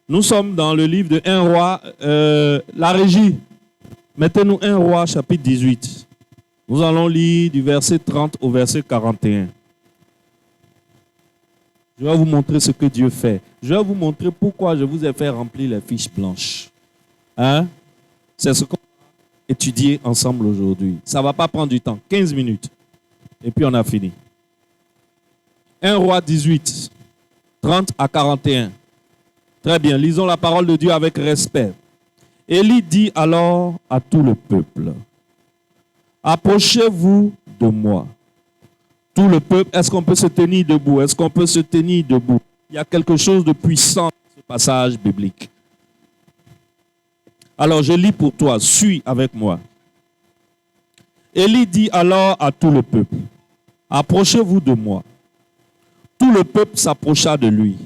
Nous sommes dans le livre de 1 roi, la régie. Mettez-nous 1 roi chapitre 18. Nous allons lire du verset 30 au verset 41. Je vais vous montrer ce que Dieu fait. Je vais vous montrer pourquoi je vous ai fait remplir les fiches blanches. Hein? C'est ce qu'on va étudier ensemble aujourd'hui. Ça ne va pas prendre du temps, 15 minutes. Et puis on a fini. 1 roi 18, 30 à 41. Très bien, lisons la parole de Dieu avec respect. Élie dit alors à tout le peuple, approchez-vous de moi. Tout le peuple, est-ce qu'on peut se tenir debout? Est-ce qu'on peut se tenir debout? Il y a quelque chose de puissant dans ce passage biblique. Alors je lis pour toi, suis avec moi. Élie dit alors à tout le peuple, approchez-vous de moi. Tout le peuple s'approcha de lui.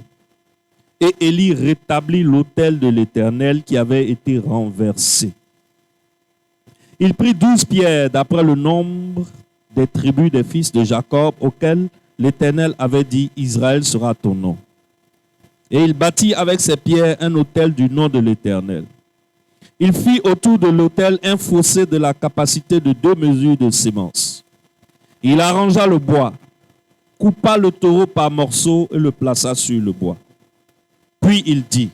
Et Élie rétablit l'autel de l'Éternel qui avait été renversé. Il prit 12 pierres d'après le nombre des tribus des fils de Jacob auxquels l'Éternel avait dit, Israël sera ton nom. Et il bâtit avec ces pierres un autel du nom de l'Éternel. Il fit autour de l'autel un fossé de la capacité de 2 mesures de sémence. Il arrangea le bois, coupa le taureau par morceaux et le plaça sur le bois. Puis il dit,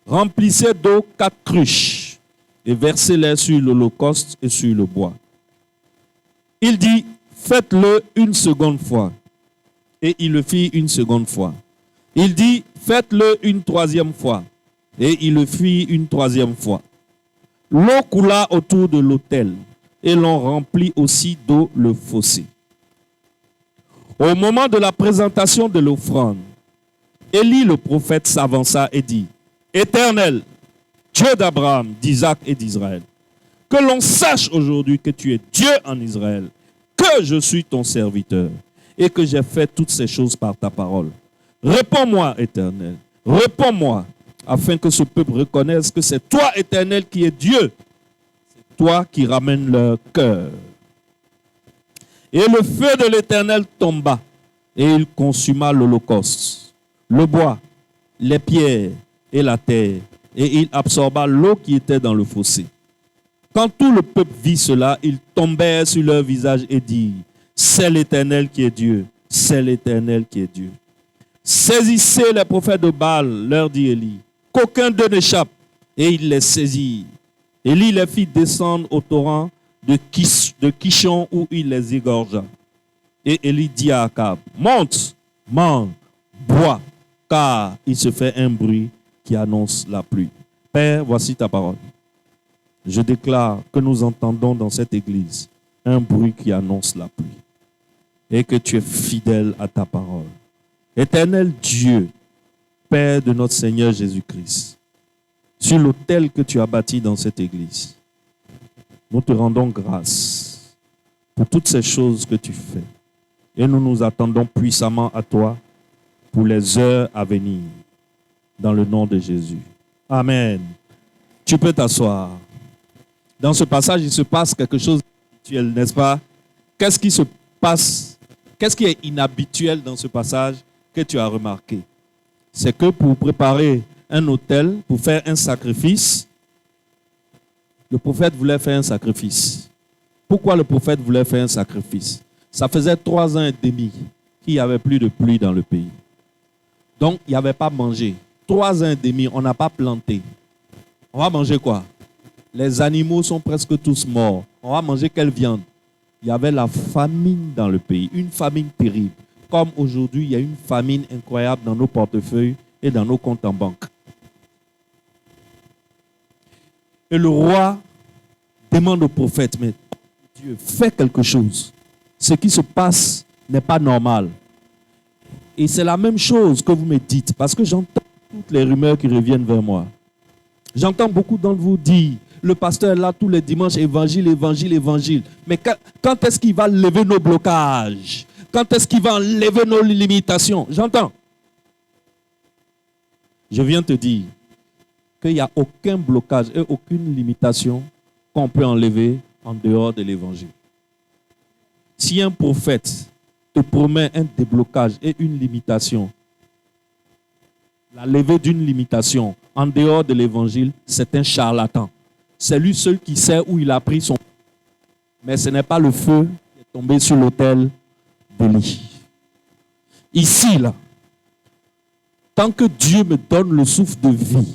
remplissez d'eau 4 cruches et versez-les sur l'holocauste et sur le bois. Il dit, faites-le une seconde fois. Et il le fit une seconde fois. Il dit, faites-le une troisième fois. Et il le fit une troisième fois. L'eau coula autour de l'autel et l'on remplit aussi d'eau le fossé. Au moment de la présentation de l'offrande, Élie le prophète s'avança et dit, Éternel, Dieu d'Abraham, d'Isaac et d'Israël, que l'on sache aujourd'hui que tu es Dieu en Israël, que je suis ton serviteur et que j'ai fait toutes ces choses par ta parole. Réponds-moi, Éternel, réponds-moi, afin que ce peuple reconnaisse que c'est toi, Éternel, qui es Dieu. C'est toi qui ramènes leur cœur. Et le feu de l'Éternel tomba et il consuma l'holocauste, le bois, les pierres et la terre, et il absorba l'eau qui était dans le fossé. Quand tout le peuple vit cela, ils tombèrent sur leur visage et dirent, c'est l'Éternel qui est Dieu, c'est l'Éternel qui est Dieu. Saisissez les prophètes de Baal, leur dit Élie, qu'aucun d'eux n'échappe. Et il les saisit. Élie les fit descendre au torrent de Kishon où il les égorgea. Et Élie dit à Akab, monte, mange, bois, car il se fait un bruit qui annonce la pluie. Père, voici ta parole. Je déclare que nous entendons dans cette église un bruit qui annonce la pluie et que tu es fidèle à ta parole. Éternel Dieu, Père de notre Seigneur Jésus-Christ, sur l'autel que tu as bâti dans cette église, nous te rendons grâce pour toutes ces choses que tu fais et nous nous attendons puissamment à toi pour les heures à venir, dans le nom de Jésus. Amen. Tu peux t'asseoir. Dans ce passage, il se passe quelque chose d'inhabituel, n'est-ce pas? Qu'est-ce qui se passe? Qu'est-ce qui est inhabituel dans ce passage que tu as remarqué? C'est que pour préparer un autel, pour faire un sacrifice, le prophète voulait faire un sacrifice. Pourquoi le prophète voulait faire un sacrifice? Ça faisait 3 ans et demi qu'il n'y avait plus de pluie dans le pays. Donc, il n'y avait pas mangé. 3 ans et demi, on n'a pas planté. On va manger quoi? Les animaux sont presque tous morts. On va manger quelle viande? Il y avait la famine dans le pays, une famine terrible. Comme aujourd'hui, il y a une famine incroyable dans nos portefeuilles et dans nos comptes en banque. Et le roi demande au prophète, mais Dieu, fais quelque chose. Ce qui se passe n'est pas normal. Et c'est la même chose que vous me dites, parce que j'entends toutes les rumeurs qui reviennent vers moi. J'entends beaucoup d'entre vous dire, le pasteur est là tous les dimanches, évangile, évangile, évangile. Mais quand est-ce qu'il va lever nos blocages? Quand est-ce qu'il va enlever nos limitations? J'entends. Je viens te dire qu'il n'y a aucun blocage et aucune limitation qu'on peut enlever en dehors de l'évangile. Si un prophète te promet un déblocage et une limitation, la levée d'une limitation en dehors de l'évangile, c'est un charlatan. C'est lui seul qui sait où il a pris son... Mais ce n'est pas le feu qui est tombé sur l'autel d'Élie. Ici, là, tant que Dieu me donne le souffle de vie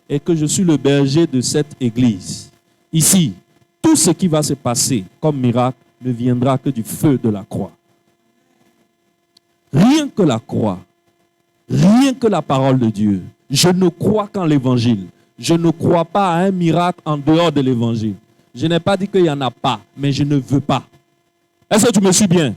et que je suis le berger de cette église, ici, tout ce qui va se passer comme miracle ne viendra que du feu de la croix. Rien que la croix, rien que la parole de Dieu. Je ne crois qu'en l'évangile. Je ne crois pas à un miracle en dehors de l'évangile. Je n'ai pas dit qu'il n'y en a pas, mais je ne veux pas. Est-ce que tu me suis bien?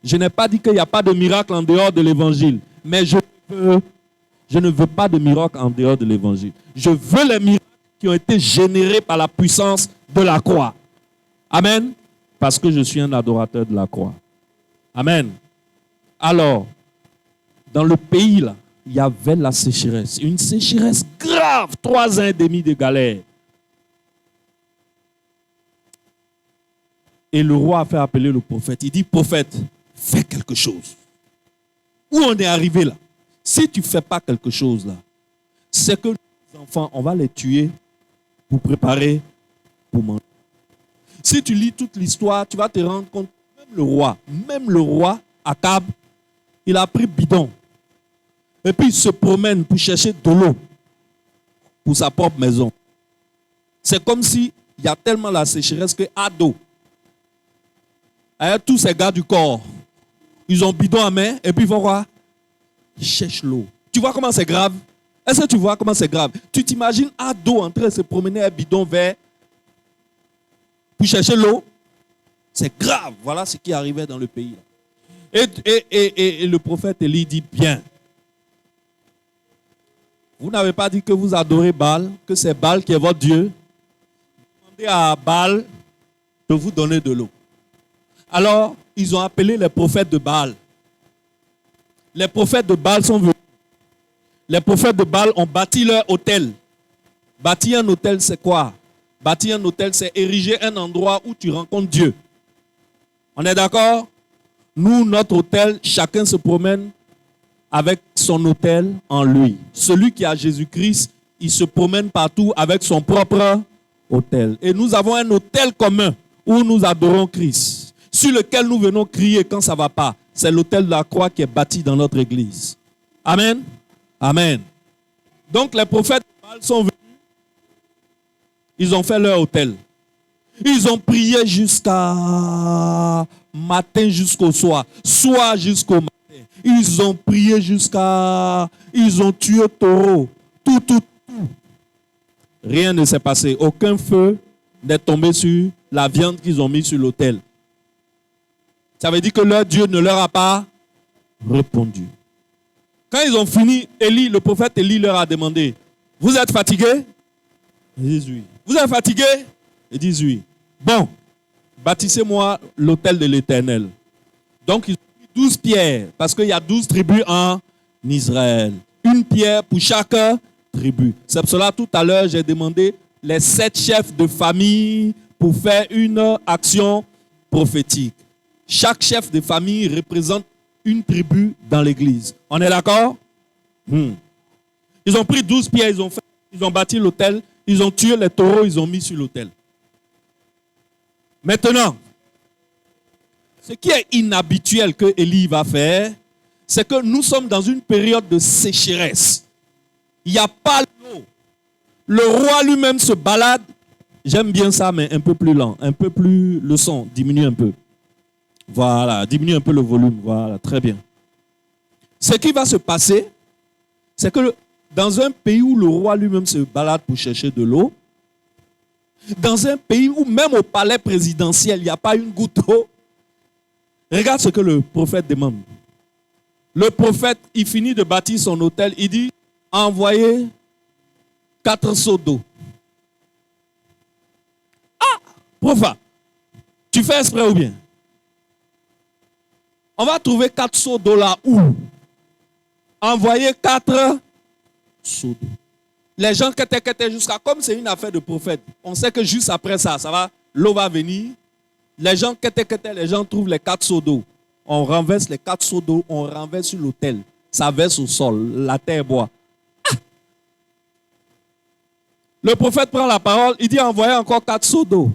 Je n'ai pas dit qu'il n'y a pas de miracle en dehors de l'évangile, mais je ne veux pas de miracle en dehors de l'évangile. Je veux les miracles qui ont été générés par la puissance de la croix. Amen. Parce que je suis un adorateur de la croix. Amen. Alors, dans le pays, là, il y avait la sécheresse. Une sécheresse grave. 3 ans et demi de galère. Et le roi a fait appeler le prophète. Il dit, prophète, fais quelque chose. Où on est arrivé là? Si tu ne fais pas quelque chose là, c'est que les enfants, on va les tuer pour préparer pour manger. Si tu lis toute l'histoire, tu vas te rendre compte, même le roi, Akab, il a pris bidon. Et puis il se promène pour chercher de l'eau pour sa propre maison. C'est comme si il y a tellement la sécheresse que Ado, avec tous ces gars du corps, ils ont bidon à main et puis ils vont voir, ils cherchent l'eau. Tu vois comment c'est grave? Est-ce que tu vois comment c'est grave? Tu t'imagines Ado en train de se promener avec bidon vert pour chercher l'eau? C'est grave. Voilà ce qui arrivait dans le pays. Et le prophète Élie dit, bien, vous n'avez pas dit que vous adorez Baal, que c'est Baal qui est votre Dieu. Demandez à Baal de vous donner de l'eau. Alors, ils ont appelé les prophètes de Baal. Les prophètes de Baal sont venus. Les prophètes de Baal ont bâti leur hôtel. Bâtir un hôtel, c'est quoi? Bâtir un hôtel, c'est ériger un endroit où tu rencontres Dieu. On est d'accord? Nous, notre hôtel, chacun se promène avec son hôtel en lui. Celui qui a Jésus-Christ, il se promène partout avec son propre hôtel. Et nous avons un hôtel commun où nous adorons Christ, sur lequel nous venons crier quand ça ne va pas. C'est l'hôtel de la croix qui est bâti dans notre église. Amen. Amen. Donc les prophètes sont venus, ils ont fait leur hôtel. Ils ont prié jusqu'à matin jusqu'au soir, soir jusqu'au matin. Ils ont prié jusqu'à... Ils ont tué taureau. Tout. Rien ne s'est passé. Aucun feu n'est tombé sur la viande qu'ils ont mise sur l'autel. Ça veut dire que leur Dieu ne leur a pas répondu. Quand ils ont fini, Élie, le prophète Élie leur a demandé, vous êtes fatigués? Ils disent oui. Vous êtes fatigués? Ils disent oui. Bon, bâtissez-moi l'autel de l'Éternel. Donc, ils ont mis 12 pierres, parce qu'il y a 12 tribus en Israël. Une pierre pour chaque tribu. C'est pour cela, tout à l'heure, j'ai demandé les 7 chefs de famille pour faire une action prophétique. Chaque chef de famille représente une tribu dans l'église. On est d'accord? Ils ont pris 12 pierres, ils ont bâti l'autel, ils ont tué les taureaux, ils ont mis sur l'autel. Maintenant, ce qui est inhabituel que Élie va faire, c'est que nous sommes dans une période de sécheresse. Il n'y a pas l'eau. Le roi lui-même se balade. J'aime bien ça, mais un peu plus lent, un peu plus le son, diminue un peu. Voilà, diminue un peu le volume. Voilà, très bien. Ce qui va se passer, c'est que dans un pays où le roi lui-même se balade pour chercher de l'eau, dans un pays où même au palais présidentiel, il n'y a pas une goutte d'eau, regarde ce que le prophète demande. Le prophète, il finit de bâtir son hôtel, il dit, envoyez 4 seaux d'eau. Ah, prophète, tu fais exprès ou bien? On va trouver 4 seaux d'eau là où? Envoyez 4 seaux d'eau. Les gens qui étaient jusqu'à, comme c'est une affaire de prophète, on sait que juste après ça, l'eau va venir. Les gens qui étaient, les gens trouvent les 4 seaux d'eau. On renverse les 4 seaux d'eau, on renverse sur l'autel. Ça verse au sol, la terre boit. Le prophète prend la parole, il dit envoyez encore 4 seaux d'eau.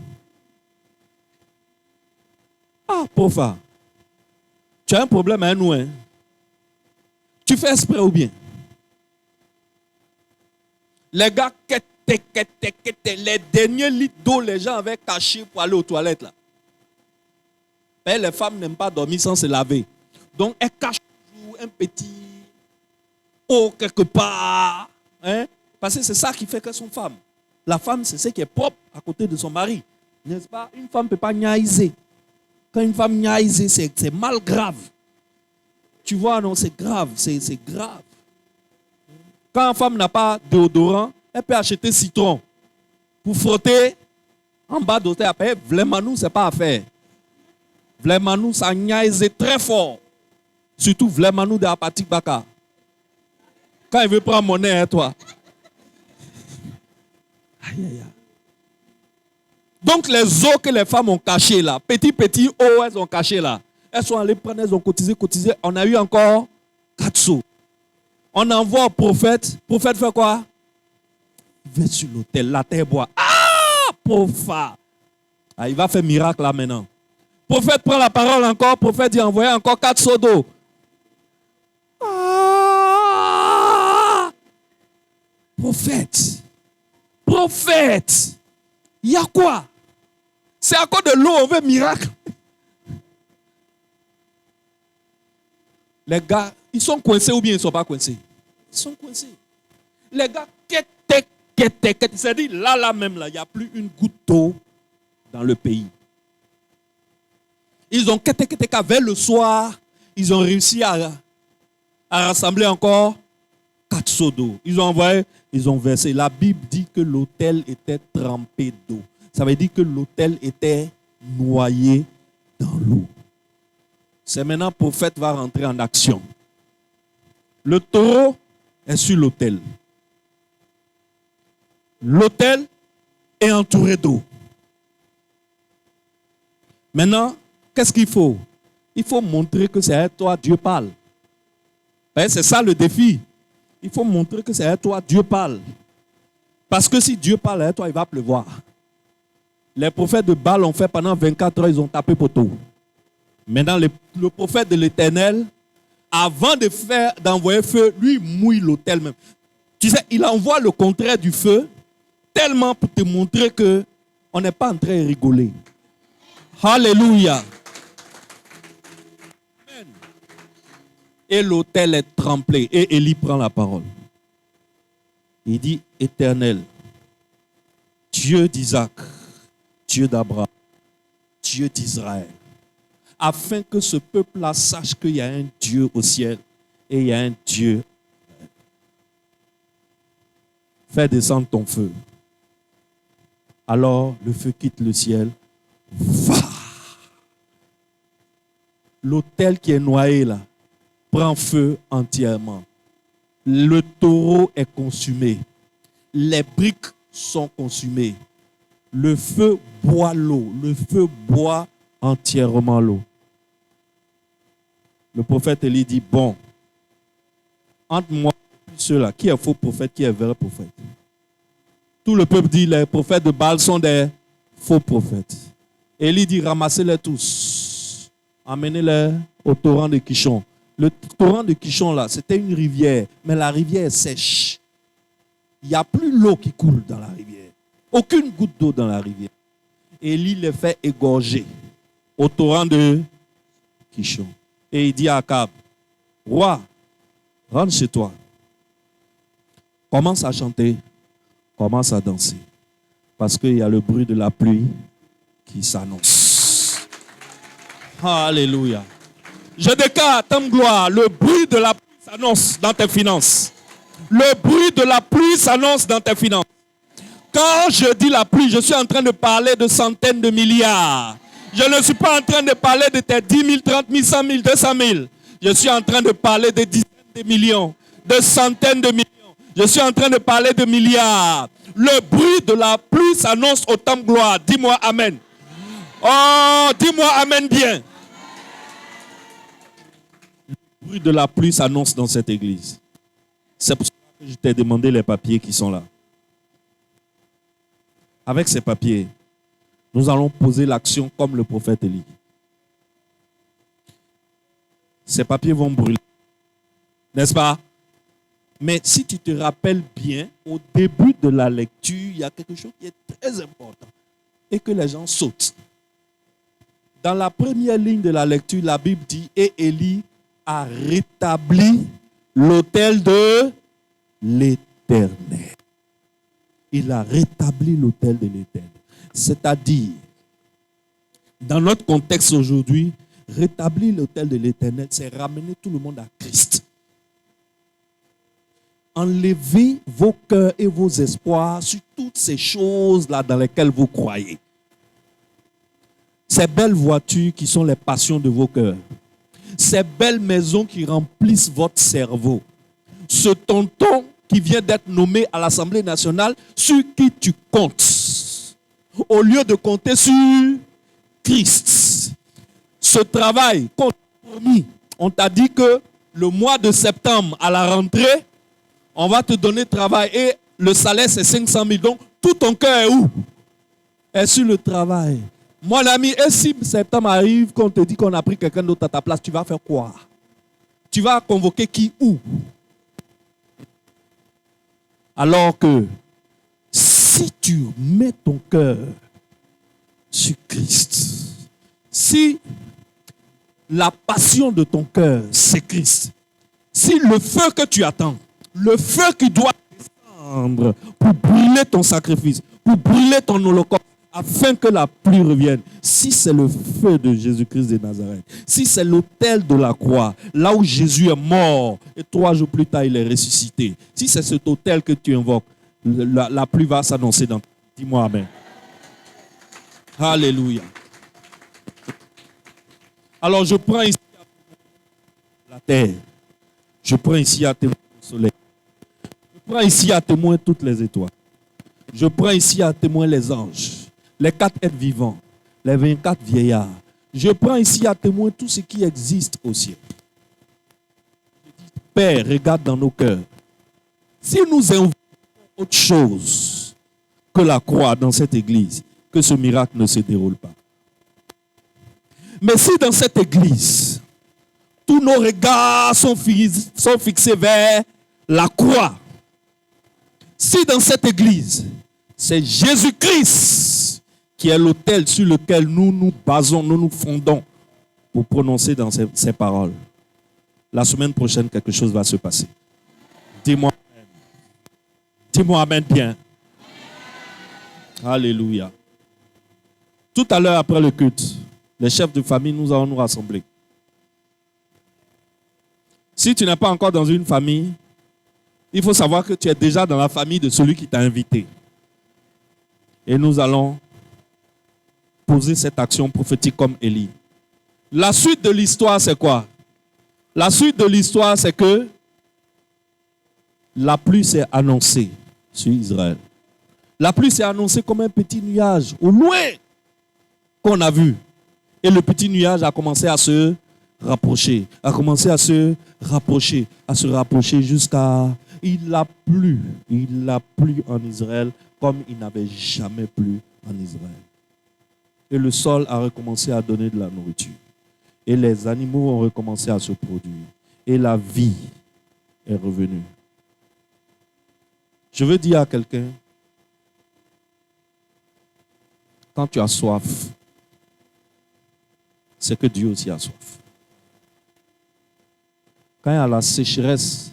Ah, prophète, tu as un problème à nous, hein? Tu fais exprès ou bien? Les gars, les derniers litres d'eau, les gens avaient caché pour aller aux toilettes là. Mais les femmes n'aiment pas dormir sans se laver. Donc, elles cachent toujours un petit eau quelque part. Hein? Parce que c'est ça qui fait qu'elles sont femmes. La femme, c'est ce qui est propre à côté de son mari. N'est-ce pas? Une femme ne peut pas niaiser. Quand une femme niaise, c'est mal grave. Tu vois, non, c'est grave. C'est grave. Quand une femme n'a pas de déodorant, elle peut acheter citron pour frotter en bas d'hôtel. Après, vraiment, nous, ce n'est pas à faire. Vraiment, nous, ça niaise très fort. Surtout, vraiment, nous, de Apatik Baka. Quand il veut prendre mon nez, hein, toi. Aïe, aïe, aïe. Donc, les eaux que les femmes ont cachées là, petit eaux, elles ont caché là. Elles sont allées prendre, elles ont cotisé. On a eu encore 4 seaux. On envoie au prophète. Le prophète fait quoi? Il va sur l'autel, la terre boit. Ah, prophète. Ah, il va faire miracle là maintenant. Le prophète prend la parole encore. Le prophète dit envoyez encore 4 seaux d'eau. Ah, prophète. Il y a quoi? C'est à cause de l'eau, on veut miracle. Les gars, ils sont coincés ou bien ils ne sont pas coincés? Ils sont coincés. Les gars, c'est-à-dire là même, là, il n'y a plus une goutte d'eau dans le pays. Ils ont vers le soir, ils ont réussi à rassembler encore 4 seaux d'eau. Ils ont envoyé, ils ont versé. La Bible dit que l'autel était trempé d'eau. Ça veut dire que l'autel était noyé dans l'eau. C'est maintenant que le prophète va rentrer en action. Le taureau est sur l'autel. L'autel est entouré d'eau. Maintenant, qu'est-ce qu'il faut? Il faut montrer que c'est à toi Dieu parle. C'est ça le défi. Il faut montrer que c'est à toi Dieu parle. Parce que si Dieu parle à toi, il va pleuvoir. Les prophètes de Baal ont fait pendant 24 heures, ils ont tapé poteau. Maintenant, le prophète de l'Éternel, avant d'envoyer feu, lui mouille l'autel même. Tu sais, il envoie le contraire du feu, tellement pour te montrer qu'on n'est pas en train de rigoler. Alléluia. Amen. Et l'autel est trempé. Et Élie prend la parole. Il dit, Éternel, Dieu d'Isaac, Dieu d'Abraham, Dieu d'Israël, afin que ce peuple-là sache qu'il y a un Dieu au ciel et il y a un Dieu. Fais descendre ton feu. Alors le feu quitte le ciel. Va. L'autel qui est noyé là prend feu entièrement. Le taureau est consumé. Les briques sont consumées. Le feu boit l'eau. Le feu boit entièrement l'eau. Le prophète Élie dit, bon, entre moi et ceux-là, qui est faux prophète, qui est vrai prophète? Tout le peuple dit, les prophètes de Baal sont des faux prophètes. Élie dit, ramassez-les tous. Amenez-les au torrent de Kishon. Le torrent de Kishon, là, c'était une rivière, mais la rivière est sèche. Il n'y a plus l'eau qui coule dans la rivière. Aucune goutte d'eau dans la rivière. Élie les fait égorger au torrent de Kishon. Et il dit à Akab, roi, rentre chez toi. Commence à chanter, commence à danser. Parce qu'il y a le bruit de la pluie qui s'annonce. Alléluia. Je déclare, Tom Gloire, le bruit de la pluie s'annonce dans tes finances. Le bruit de la pluie s'annonce dans tes finances. Quand je dis la pluie, je suis en train de parler de centaines de milliards. Je ne suis pas en train de parler de tes 10 000, 30 000, 100 000, 200 000. Je suis en train de parler de dizaines de millions, de centaines de millions. Je suis en train de parler de milliards. Le bruit de la pluie s'annonce au temps de gloire. Dis-moi Amen. Oh, dis-moi Amen bien. Le bruit de la pluie s'annonce dans cette église. C'est pour ça que je t'ai demandé les papiers qui sont là. avec ces papiers, nous allons poser l'action comme le prophète Élie. Ces papiers vont brûler. N'est-ce pas? Mais si tu te rappelles bien, au début de la lecture, il y a quelque chose qui est très important et que les gens sautent. Dans la première ligne de la lecture, la Bible dit « Et Élie a rétabli l'autel de l'Éternel. » Il a rétabli l'autel de l'Éternel. C'est-à-dire, dans notre contexte aujourd'hui, rétablir l'autel de l'Éternel, c'est ramener tout le monde à Christ. Enlevez vos cœurs et vos espoirs sur toutes ces choses-là dans lesquelles vous croyez. Ces belles voitures qui sont les passions de vos cœurs. Ces belles maisons qui remplissent votre cerveau. Ce tonton qui vient d'être nommé à l'Assemblée nationale, sur qui tu comptes. Au lieu de compter sur Christ. Ce travail qu'on t'a promis, on t'a dit que le mois de septembre, à la rentrée, on va te donner travail et le salaire c'est 500 000. Donc, tout ton cœur est où? Est sur le travail. Mon ami, et si septembre arrive, qu'on te dit qu'on a pris quelqu'un d'autre à ta place, tu vas faire quoi? Tu vas convoquer qui où? Alors que si tu mets ton cœur sur Christ, si la passion de ton cœur c'est Christ, si le feu que tu attends, le feu qui doit descendre pour brûler ton sacrifice, pour brûler ton holocauste, afin que la pluie revienne, si c'est le feu de Jésus-Christ de Nazareth, si c'est l'autel de la croix, là où Jésus est mort, et 3 jours plus tard, il est ressuscité, si c'est cet autel que tu invoques, la pluie va s'annoncer dans. Dis-moi amen. Alléluia. Alors je prends ici la terre, je prends ici à témoin le soleil, je prends ici à témoin toutes les étoiles, je prends ici à témoin les anges, les 4 êtres vivants, les 24 vieillards. Je prends ici à témoin tout ce qui existe au ciel. Père, regarde dans nos cœurs. Si nous invoquons autre chose que la croix dans cette église, que ce miracle ne se déroule pas. Mais si dans cette église, tous nos regards sont fixés vers la croix, si dans cette église, c'est Jésus-Christ qui est l'autel sur lequel nous nous basons, nous nous fondons pour prononcer dans ces paroles, la semaine prochaine, quelque chose va se passer. Dis-moi amen. Dis-moi amen bien. Alléluia. Tout à l'heure, après le culte, les chefs de famille, nous allons nous rassembler. Si tu n'es pas encore dans une famille, il faut savoir que tu es déjà dans la famille de celui qui t'a invité. Et nous allons poser cette action prophétique comme Élie. La suite de l'histoire, c'est quoi? La suite de l'histoire, c'est que la pluie s'est annoncée sur Israël. La pluie s'est annoncée comme un petit nuage au loin qu'on a vu. Et le petit nuage a commencé à se rapprocher, jusqu'à... Il a plu en Israël comme il n'avait jamais plu en Israël. Et le sol a recommencé à donner de la nourriture. Et les animaux ont recommencé à se produire. Et la vie est revenue. Je veux dire à quelqu'un, quand tu as soif, c'est que Dieu aussi a soif. Quand il y a la sécheresse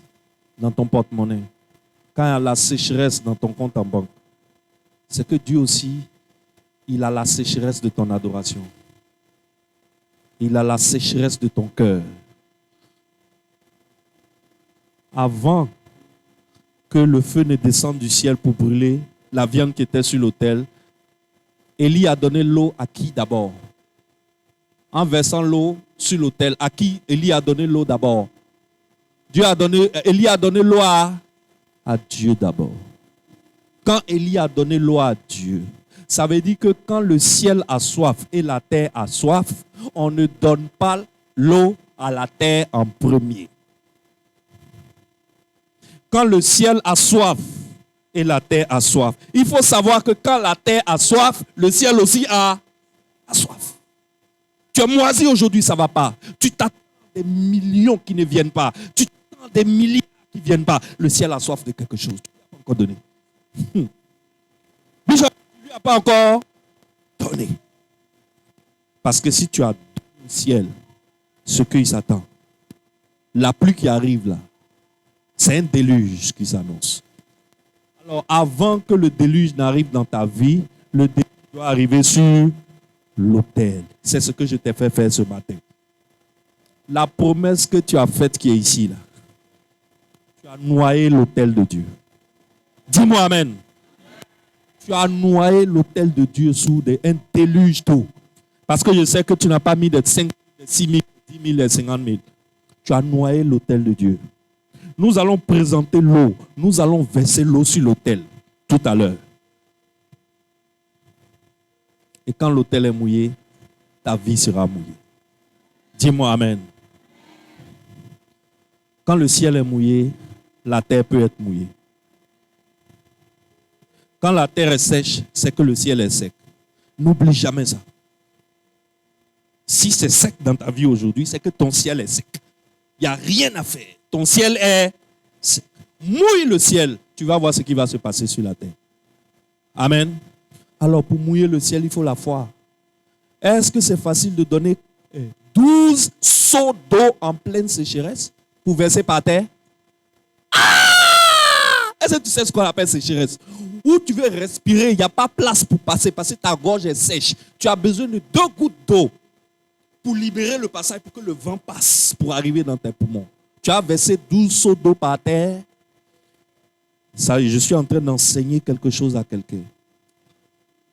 dans ton porte-monnaie, quand il y a la sécheresse dans ton compte en banque, c'est que Dieu aussi, il a la sécheresse de ton adoration. Il a la sécheresse de ton cœur. Avant que le feu ne descende du ciel pour brûler la viande qui était sur l'autel, Élie a donné l'eau à qui d'abord? En versant l'eau sur l'autel, à qui Élie a donné l'eau d'abord? Élie a donné l'eau à Dieu d'abord. Quand Élie a donné l'eau à Dieu, ça veut dire que quand le ciel a soif et la terre a soif, on ne donne pas l'eau à la terre en premier. Quand le ciel a soif et la terre a soif. Il faut savoir que quand la terre a soif, le ciel aussi a soif. Tu es moisi aujourd'hui, ça ne va pas. Tu t'attends des millions qui ne viennent pas. Tu t'attends des milliards qui ne viennent pas. Le ciel a soif de quelque chose. Tu ne lui as pas encore donné. Bishop, tu ne lui as pas encore donné. Parce que si tu as donné au ciel ce qu'il s'attend, la pluie qui arrive là, c'est un déluge qui s'annonce. Alors avant que le déluge n'arrive dans ta vie, le déluge doit arriver sur l'autel. C'est ce que je t'ai fait faire ce matin. La promesse que tu as faite qui est ici, là, tu as noyé l'autel de Dieu. Dis-moi amen. Tu as noyé l'autel de Dieu sous un déluge d'eau. Parce que je sais que tu n'as pas mis de 5 000, de 6 000, de 10 000, de 50 000. Tu as noyé l'autel de Dieu. Nous allons présenter l'eau. Nous allons verser l'eau sur l'autel tout à l'heure. Et quand l'autel est mouillé, ta vie sera mouillée. Dis-moi amen. Quand le ciel est mouillé, la terre peut être mouillée. Quand la terre est sèche, c'est que le ciel est sec. N'oublie jamais ça. Si c'est sec dans ta vie aujourd'hui, c'est que ton ciel est sec. Il n'y a rien à faire. Ton ciel est sec. Mouille le ciel, tu vas voir ce qui va se passer sur la terre. Amen. Alors pour mouiller le ciel, il faut la foi. Est-ce que c'est facile de donner 12 seaux d'eau en pleine sécheresse pour verser par terre? Est-ce que tu sais ce qu'on appelle sécheresse? Où tu veux respirer, il n'y a pas place pour passer parce que ta gorge est sèche. Tu as besoin de 2 gouttes d'eau pour libérer le passage, pour que le vent passe, pour arriver dans tes poumons. Tu as versé 12 seaux d'eau par terre. Ça, je suis en train d'enseigner quelque chose à quelqu'un.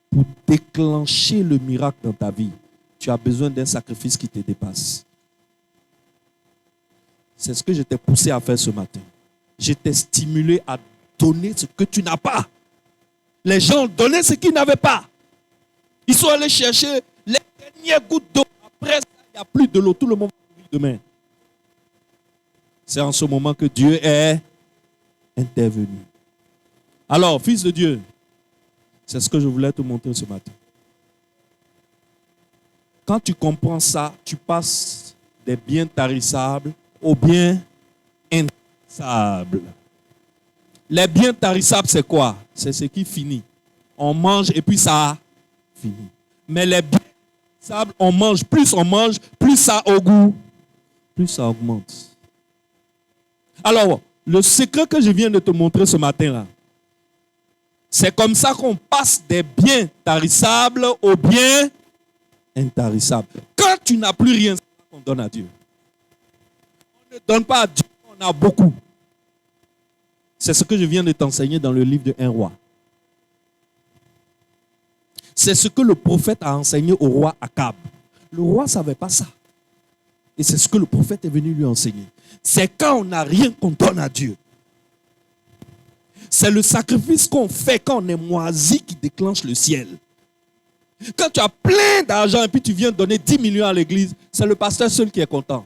Pour déclencher le miracle dans ta vie, tu as besoin d'un sacrifice qui te dépasse. C'est ce que je t'ai poussé à faire ce matin. Je t'ai stimulé à donner ce que tu n'as pas. Les gens ont donné ce qu'ils n'avaient pas. Ils sont allés chercher les dernières gouttes d'eau. Après ça, il n'y a plus de l'eau. Tout le monde va mourir demain. C'est en ce moment que Dieu est intervenu. Alors, fils de Dieu, c'est ce que je voulais te montrer ce matin. Quand tu comprends ça, tu passes des biens tarissables aux biens intarissables. Les biens tarissables, c'est quoi? C'est ce qui finit. On mange et puis ça finit. Mais les biens tarissables, on mange, plus ça au goût, plus ça augmente. Alors, le secret que je viens de te montrer ce matin-là, c'est comme ça qu'on passe des biens tarissables aux biens intarissables. Quand tu n'as plus rien, c'est ça qu'on donne à Dieu. On ne donne pas à Dieu, on a beaucoup. C'est ce que je viens de t'enseigner dans le livre de 1 roi. C'est ce que le prophète a enseigné au roi Akab. Le roi ne savait pas ça. Et c'est ce que le prophète est venu lui enseigner. C'est quand on n'a rien qu'on donne à Dieu. C'est le sacrifice qu'on fait quand on est moisi qui déclenche le ciel. Quand tu as plein d'argent et puis tu viens donner 10 millions à l'église, c'est le pasteur seul qui est content.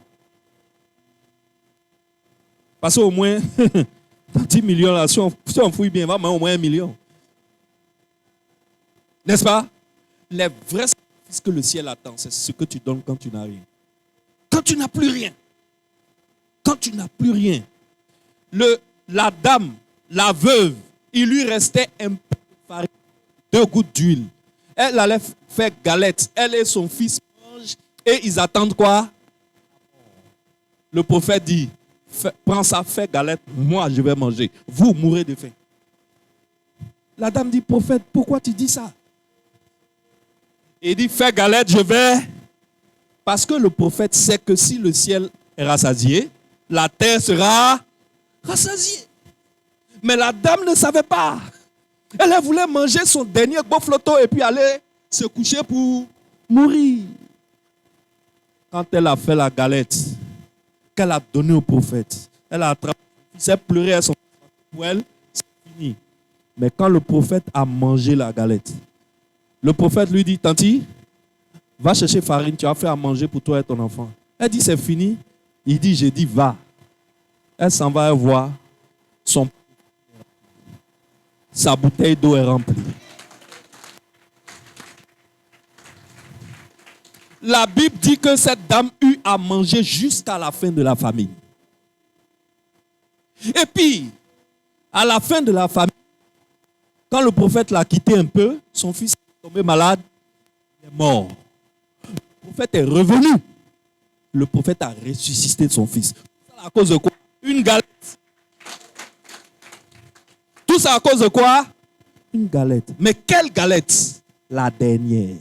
Parce qu'au moins, dans 10 millions, là, si on fouille bien, va au moins 1 million. N'est-ce pas? Les vrais sacrifices que le ciel attend, c'est ce que tu donnes quand tu n'as rien. Quand tu n'as plus rien. Quand tu n'as plus rien. La dame, la veuve, il lui restait un peu de farine, 2 gouttes d'huile. Elle allait faire galette. Elle et son fils mangent et ils attendent quoi? Le prophète dit, prends ça, fais galette, moi je vais manger. Vous mourrez de faim. La dame dit, prophète, pourquoi tu dis ça? Il dit, fais galette, je vais. Parce que le prophète sait que si le ciel est rassasié, la terre sera rassasiée. Mais la dame ne savait pas. Elle voulait manger son dernier bofloto et puis aller se coucher pour mourir. Quand elle a fait la galette, qu'elle a donnée au prophète, elle a attrapé, elle pleurait à son pour elle, c'est fini. Mais quand le prophète a mangé la galette, le prophète lui dit, Tanti, va chercher farine, tu as fait à manger pour toi et ton enfant. Elle dit, c'est fini. Il dit, j'ai dit, va. Elle s'en va voir son sa bouteille d'eau est remplie. La Bible dit que cette dame eut à manger jusqu'à la fin de la famine. Et puis, à la fin de la famine, quand le prophète l'a quitté un peu, son fils est tombé malade, il est mort. Le prophète est revenu. Le prophète a ressuscité son fils. Tout ça à cause de quoi? Une galette. Tout ça à cause de quoi? Une galette. Mais quelle galette? La dernière.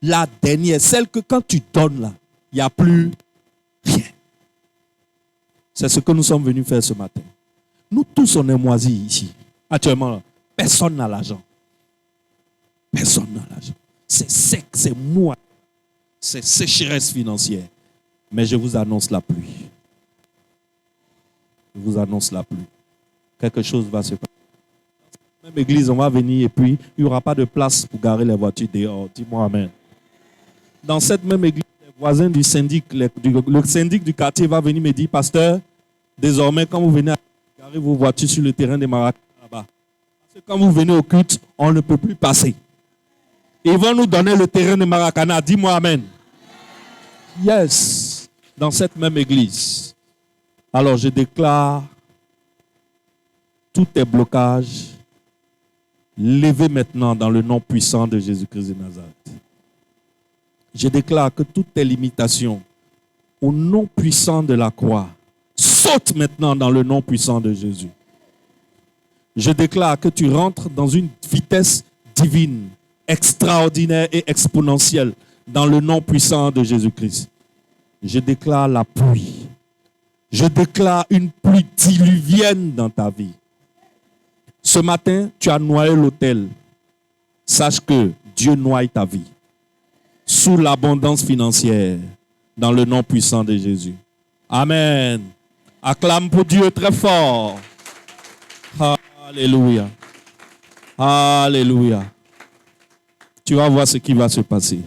La dernière, celle que quand tu donnes là, il n'y a plus rien. C'est ce que nous sommes venus faire ce matin. Nous tous, on est moisis ici. Actuellement, personne n'a l'argent. Personne n'a l'argent. C'est sec, c'est mou. C'est sécheresse financière. Mais je vous annonce la pluie. Je vous annonce la pluie. Quelque chose va se passer. Dans cette même église, on va venir et puis il n'y aura pas de place pour garer les voitures dehors. Dis-moi amen. Dans cette même église, les voisins du syndic, le syndic du quartier va venir me dire, pasteur, désormais, quand vous venez à garer vos voitures sur le terrain des Maracana là-bas, parce que quand vous venez au culte, on ne peut plus passer. Ils vont nous donner le terrain des Maracana. Dis-moi amen. Yes. Dans cette même église. Alors je déclare tous tes blocages levés maintenant dans le nom puissant de Jésus-Christ de Nazareth. Je déclare que toutes tes limitations au nom puissant de la croix sautent maintenant dans le nom puissant de Jésus. Je déclare que tu rentres dans une vitesse divine, extraordinaire et exponentielle dans le nom puissant de Jésus-Christ. Je déclare la pluie. Je déclare une pluie diluvienne dans ta vie. Ce matin, tu as noyé l'autel. Sache que Dieu noie ta vie sous l'abondance financière dans le nom puissant de Jésus. Amen. Acclame pour Dieu très fort. Alléluia. Alléluia. Tu vas voir ce qui va se passer.